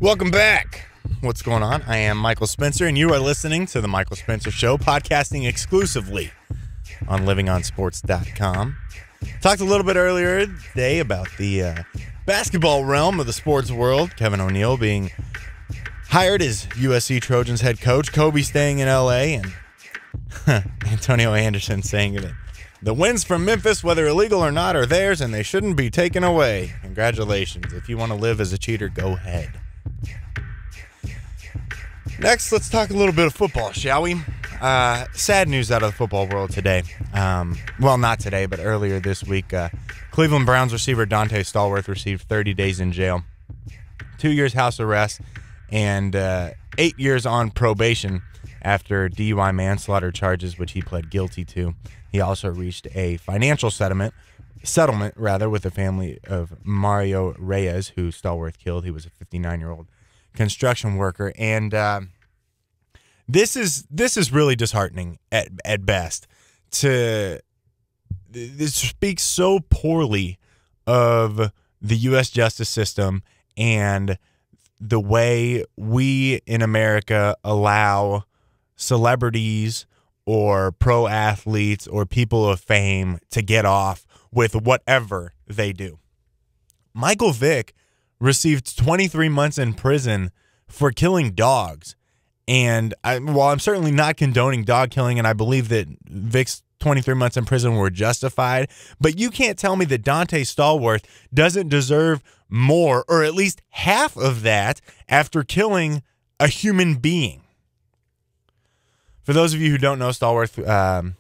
Welcome back. What's going on? I am Michael Spencer, and you are listening to The Michael Spencer Show, podcasting exclusively on livingonsports.com. Talked a little bit earlier today about the basketball realm of the sports world. Kevin O'Neal being hired as USC Trojans head coach, Kobe staying in L.A., and Antonio Anderson saying that the wins from Memphis, whether illegal or not, are theirs, and they shouldn't be taken away. Congratulations. If you want to live as a cheater, go ahead. Next, let's talk a little bit of football, shall we? Sad news out of the football world today. Well, not today, but earlier this week. Cleveland Browns receiver Donte Stallworth received 30 days in jail, 2 years house arrest, and 8 years on probation after DUI manslaughter charges, which he pled guilty to. He also reached a financial settlement with the family of Mario Reyes, who Stallworth killed. He was a 59-year-old construction worker, and this is really disheartening at best. This speaks so poorly of the U.S. justice system and the way we in America allow celebrities or pro athletes or people of fame to get off with whatever they do. Michael Vick received 23 months in prison for killing dogs. And while I'm certainly not condoning dog killing, and I believe that Vick's 23 months in prison were justified, but you can't tell me that Donte Stallworth doesn't deserve more, or at least half of that, after killing a human being. For those of you who don't know, Stallworth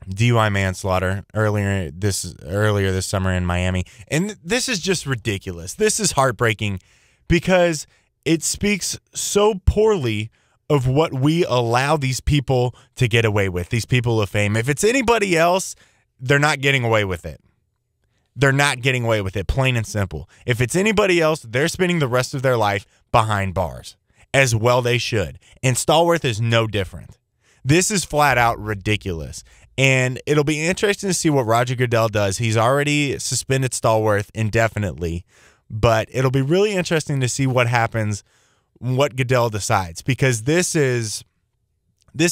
DUI manslaughter earlier this summer in Miami. And this is just ridiculous. This is heartbreaking because it speaks so poorly of what we allow these people to get away with, these people of fame. If it's anybody else, they're not getting away with it. They're not getting away with it, plain and simple. If it's anybody else, they're spending the rest of their life behind bars. As well they should. And Stallworth is no different. This is flat out ridiculous. And it'll be interesting to see what Roger Goodell does. He's already suspended Stallworth indefinitely, but it'll be really interesting to see what happens, what Goodell decides, because this is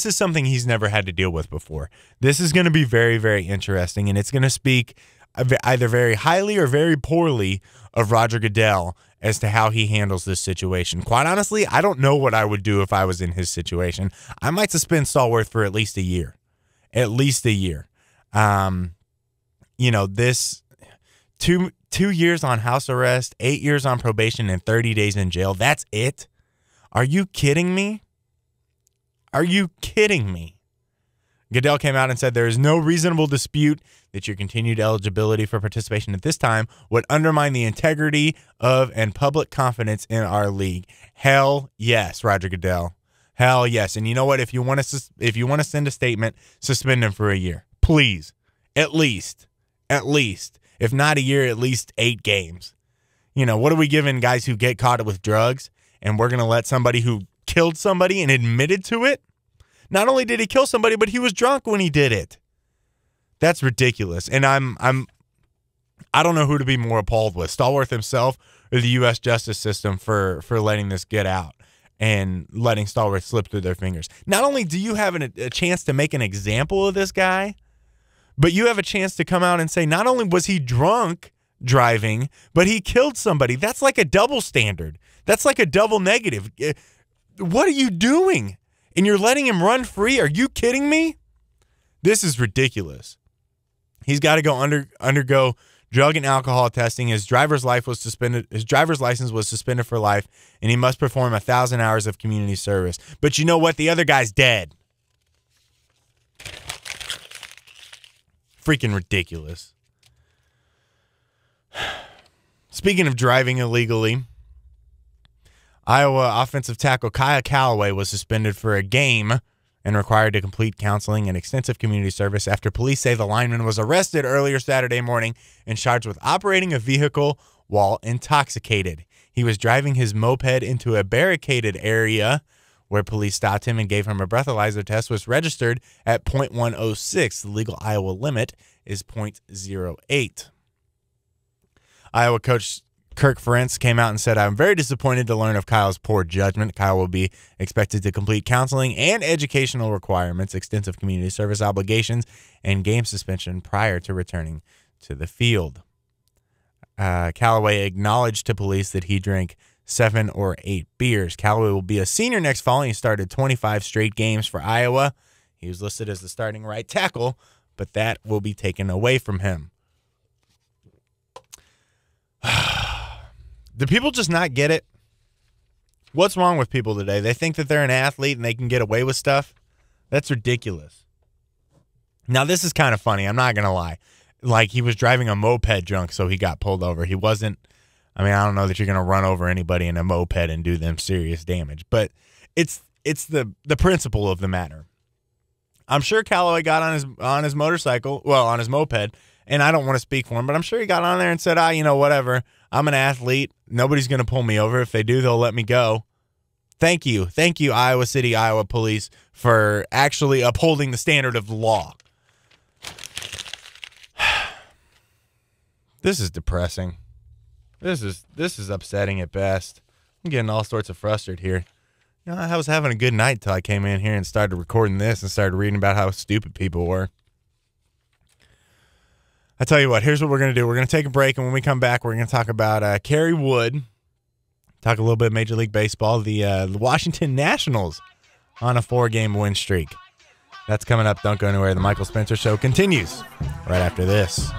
something he's never had to deal with before. This is going to be very, very interesting, and it's going to speak either very highly or very poorly of Roger Goodell as to how he handles this situation. Quite honestly, I don't know what I would do if I was in his situation. I might suspend Stallworth for at least a year. At least a year. This 2 years on house arrest, 8 years on probation, and 30 days in jail. That's it? Are you kidding me? Are you kidding me? Goodell came out and said there is no reasonable dispute that your continued eligibility for participation at this time would undermine the integrity of and public confidence in our league. Hell yes, Roger Goodell. Hell yes. And you know what? If you want to send a statement, suspend him for a year. Please. At least. If not a year, at least 8 games. What are we giving guys who get caught with drugs? And we're going to let somebody who killed somebody and admitted to it? Not only did he kill somebody, but he was drunk when he did it. That's ridiculous. And I don't know who to be more appalled with, Stallworth himself or the U.S. justice system for letting this get out and letting Stallworth slip through their fingers. Not only do you have a chance to make an example of this guy, but you have a chance to come out and say not only was he drunk driving, but he killed somebody. That's like a double standard. That's like a double negative. What are you doing? And you're letting him run free? Are you kidding me? This is ridiculous. He's got to go undergo drug and alcohol testing. His driver's license was suspended for life, and he must perform 1,000 hours of community service. But you know what? The other guy's dead. Freaking ridiculous. Speaking of driving illegally, Iowa offensive tackle Kyle Callaway was suspended for a game and required to complete counseling and extensive community service after police say the lineman was arrested earlier Saturday morning and charged with operating a vehicle while intoxicated. He was driving his moped into a barricaded area where police stopped him and gave him a breathalyzer test, was registered at .106. The legal Iowa limit is .08. Iowa coach Kirk Ferentz came out and said, "I'm very disappointed to learn of Kyle's poor judgment. Kyle will be expected to complete counseling and educational requirements, extensive community service obligations, and game suspension prior to returning to the field." Callaway acknowledged to police that he drank 7 or 8 beers. Callaway will be a senior next fall, and he started 25 straight games for Iowa. He was listed as the starting right tackle, but that will be taken away from him. Do people just not get it? What's wrong with people today? They think that they're an athlete and they can get away with stuff? That's ridiculous. Now, this is kind of funny. I'm not going to lie. Like, he was driving a moped drunk, so he got pulled over. He wasn't, I mean, I don't know that you're going to run over anybody in a moped and do them serious damage, but it's the principle of the matter. I'm sure Callaway got on his motorcycle, well, on his moped, and I don't want to speak for him, but I'm sure he got on there and said, whatever. I'm an athlete. Nobody's going to pull me over. If they do, they'll let me go. Thank you. Thank you, Iowa City, Iowa Police, for actually upholding the standard of the law. This is depressing. This is upsetting at best. I'm getting all sorts of frustrated here. I was having a good night till I came in here and started recording this and started reading about how stupid people were. I tell you what, here's what we're going to do. We're going to take a break, and when we come back, we're going to talk about Kerry Wood, talk a little bit of Major League Baseball, the Washington Nationals on a 4-game win streak. That's coming up. Don't go anywhere. The Michael Spencer Show continues right after this.